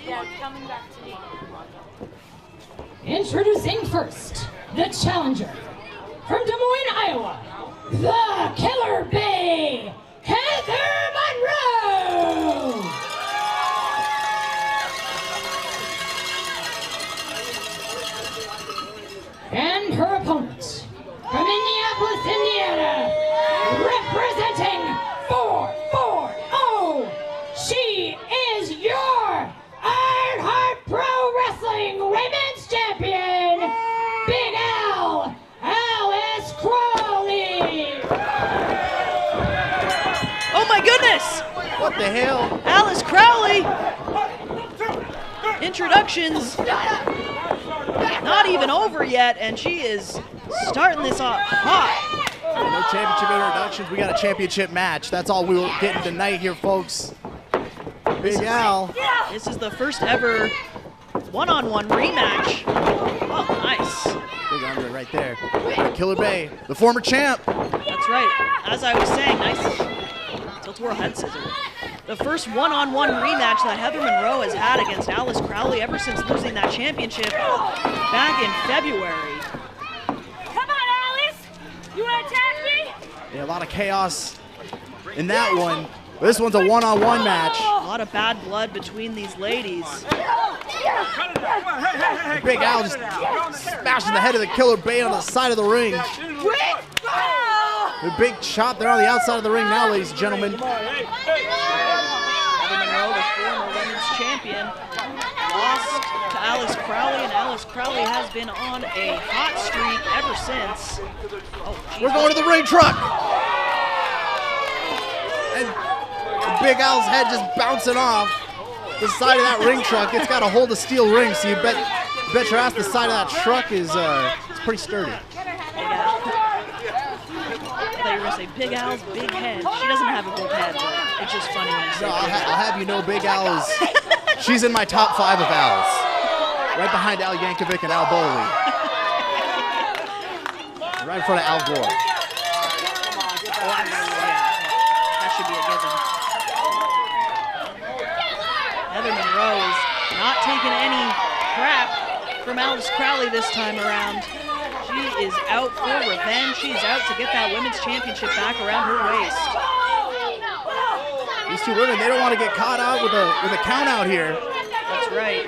Yeah, coming back to me. Introducing first, the challenger from Des Moines, Iowa, the Killer Bee, Heather Monroe. And her opponent from Indianapolis, Indiana, representing 440, she is your Ironheart Pro Wrestling Women's Champion, Big Al, Alice Crowley. Oh my goodness! What the hell? Alice Crowley! Introductions not even over yet, and she is starting this off hot. No championship introductions. We got a championship match. That's all we were getting tonight here, folks. Big Al. This is the first ever one-on-one rematch. Oh, nice. Big Andre right there. Killer Bee, the former champ. That's right. As I was saying, nice tilt-a-whirl head scissor. The first one-on-one rematch that Heather Monroe has had against Alice Crowley ever since losing that championship back in February. Come on, Alice! You want to attack me? Yeah, a lot of chaos in that one. This one's a one-on-one match. A lot of bad blood between these ladies. Big Al just smashing the head of the Killer Bee on the side of the ring. The big chop there on the outside of the ring now, ladies and gentlemen. Heather Monroe, the former women's champion, lost to Alice Crowley, and Alice Crowley has been on a hot streak ever since. Oh, we're going to the ring truck. And Big Al's head just bouncing off the side of that ring truck. It's got a hold of steel ring, so you bet your ass the side of that truck is it's pretty sturdy. I thought you were going to say Big Al's big head. She doesn't have a big head, but it's just funny when you say no, I'll have you know Big Al is, she's in my top 5 of Al's. Right behind Al Yankovic and Al Boley. Right in front of Al Gore. That should be a given. Heather Monroe is not taking any crap from Alice Crowley this time around. She is out for revenge. She's out to get that women's championship back around her waist. These two women, they don't want to get caught out with a count out here. That's right.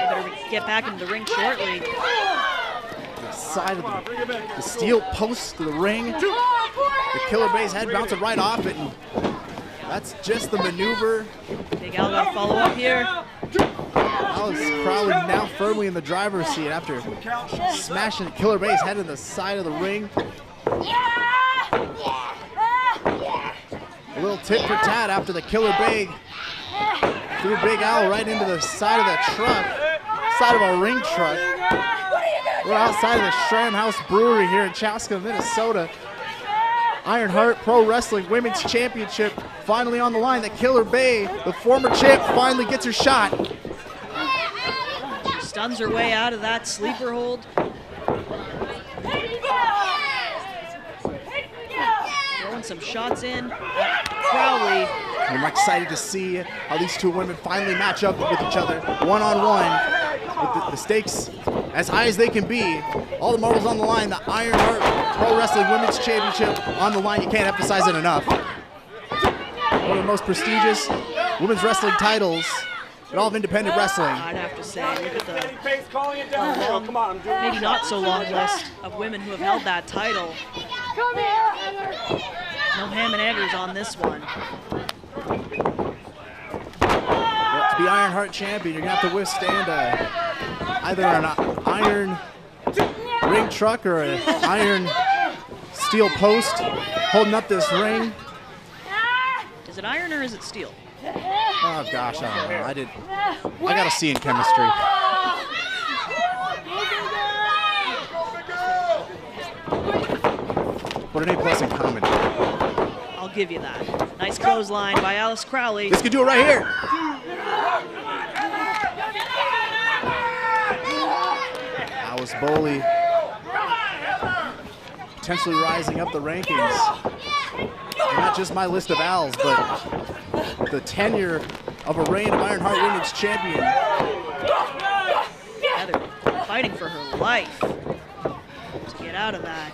They better get back into the ring shortly. The side of the steel post to the ring. The Killer Bee's head bouncing right off it. And that's just the maneuver. Big Al got to follow up here. Alice Crowley now firmly in the driver's seat after smashing Killer Bee's head in the side of the ring. A little tit for tat after the Killer Bee threw Big Al right into the side of the truck, side of a ring truck. We're outside of the Shram House Brewery here in Chaska, Minnesota. Ironheart Pro Wrestling Women's Championship finally on the line. The Killer Bee, the former champ, finally gets her shot. She stuns her way out of that sleeper hold. Throwing some shots in at Crowley. I'm excited to see how these two women finally match up with each other one-on-one. With the stakes as high as they can be. All the marbles on the line. The Ironheart Pro Wrestling Women's Championship on the line. You can't emphasize it enough. One of the most prestigious women's wrestling titles in all of independent wrestling. I'd have to say, look at the long, maybe not so long list of women who have held that title. No ham and eggers on this one. Well, to be Ironheart champion, you're going to have to withstand either an iron ring truck or an iron steel post holding up this ring. Is it iron or is it steel? Oh gosh, I don't know. I got a C in chemistry. But an A+ in comedy. I'll give you that. Nice clothesline by Alice Crowley. This could do it right here. Alice Boley potentially rising up the rankings. And not just my list of Al's, but the tenure of a reign of Ironheart Women's Champion. Heather fighting for her life to get out of that.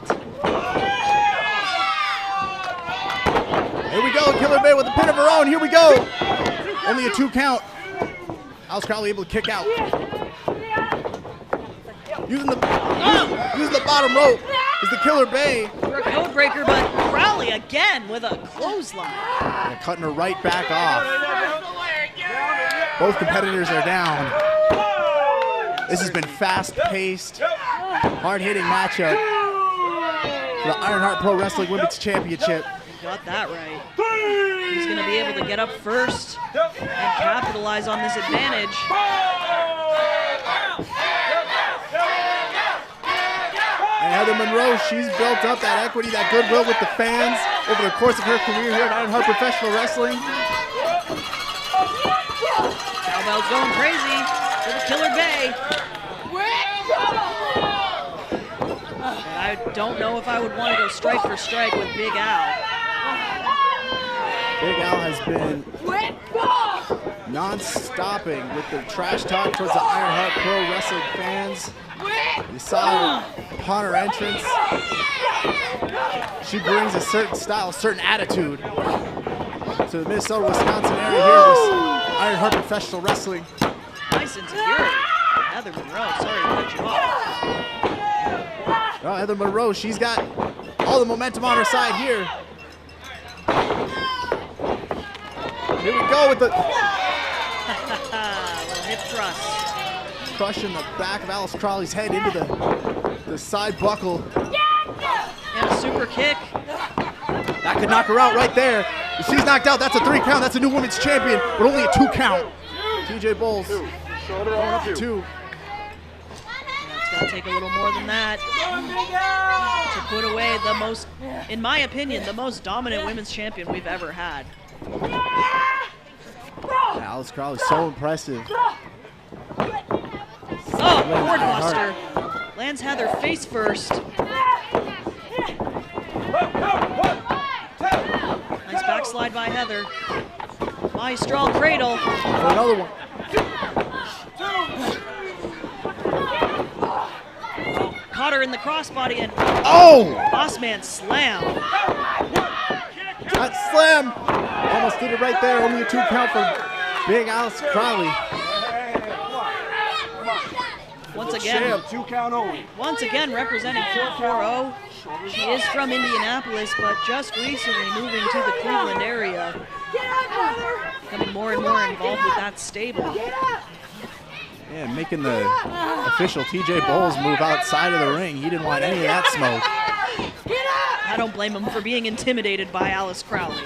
Here we go, Killer Bay with a pin of her own. Here we go. Only a 2 count. Alice Crowley able to kick out. Using the bottom rope is the Killer Bay. For a code breaker, but Crowley again with a clothesline. And cutting her right back off. Both competitors are down. This has been fast-paced, hard-hitting matchup for the Ironheart Pro Wrestling Women's Championship. Got that right. He's going to be able to get up first and capitalize on this advantage. And Heather Monroe, she's built up that equity, that goodwill with the fans over the course of her career here at Ironheart Professional Wrestling. Cowbell's going crazy for the Killer Bay. And I don't know if I would want to go strike for strike with Big Al. Big Al has been non-stopping with the trash talk towards the Ironheart Pro Wrestling fans. You saw upon her entrance, she brings a certain style, certain attitude to the Minnesota, Wisconsin area here with Ironheart Professional Wrestling. Nice insecurity. Heather Monroe, sorry to cut you off. Well, Heather Monroe, she's got all the momentum on her side here. Here we go with the little hip thrust. crushing the back of Alice Crowley's head into the side buckle. And a super kick. That could knock her out right there. If she's knocked out, that's a 3 count. That's a new women's champion, but only a 2 count. TJ Bowles going up to 2. It's going to take a little more than that to put away the most, in my opinion, the most dominant women's champion we've ever had. Alice Crowley, so impressive. Oh, board buster. Lands Heather face first. Nice backslide by Heather. Maestral cradle. Another one. Caught her in the crossbody and Boss Man slam. That slam. Almost did it right there. Only a 2 count for Big Alice Crowley. Once again representing 440. She is from Indianapolis, but just recently moving to the Cleveland area. Becoming more and more involved with that stable. Yeah, making the official TJ Bowles move outside of the ring. He didn't want any of that smoke. I don't blame him for being intimidated by Alice Crowley.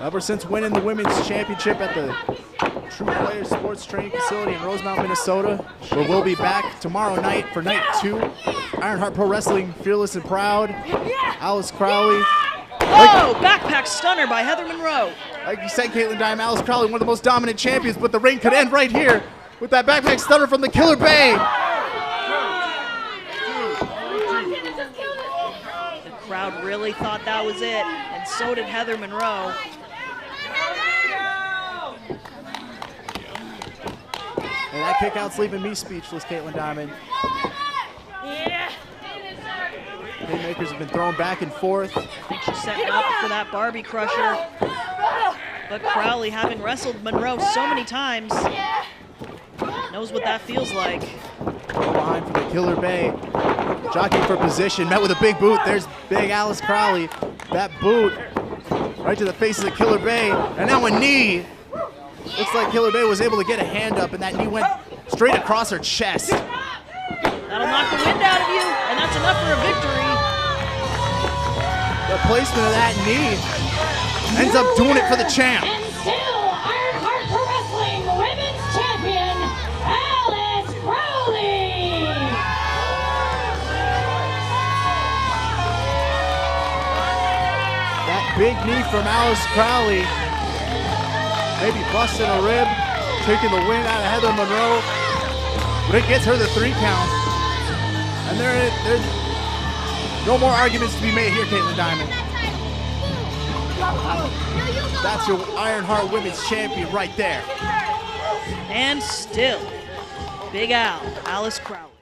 Ever since winning the women's championship at the True Players Sports Training Facility in Rosemount, Minnesota, where we'll be back tomorrow night for night 2. Ironheart Pro Wrestling, fearless and proud. Alice Crowley. Oh, backpack stunner by Heather Monroe. Like you said, Caitlin Dime, Alice Crowley, one of the most dominant champions, but the reign could end right here with that backpack stunner from the Killer Bay. The crowd really thought that was it, and so did Heather Monroe. And that kick out's leaving me speechless, Caitlin Diamond. Haymakers have been thrown back and forth. I think she's setting up for that Barbie Crusher. But Crowley, having wrestled Monroe so many times, knows what that feels like. Go behind for the Killer Bay. Jockeying for position, met with a big boot. There's Big Alice Crowley. That boot right to the face of the Killer Bay. And now a knee. Looks like Killer Bay was able to get a hand up, and that knee went straight across her chest. That'll knock the wind out of you, and that's enough for a victory. The placement of that knee ends up doing it for the champ. And still Ironheart Pro Wrestling Women's Champion, Alice Crowley. That big knee from Alice Crowley, maybe busting a rib, taking the wind out of Heather Monroe, but it gets her the 3 count. And there's no more arguments to be made here, Caitlin Diamond. That's your Ironheart Women's Champion right there. And still, Big Al, Alice Crowley.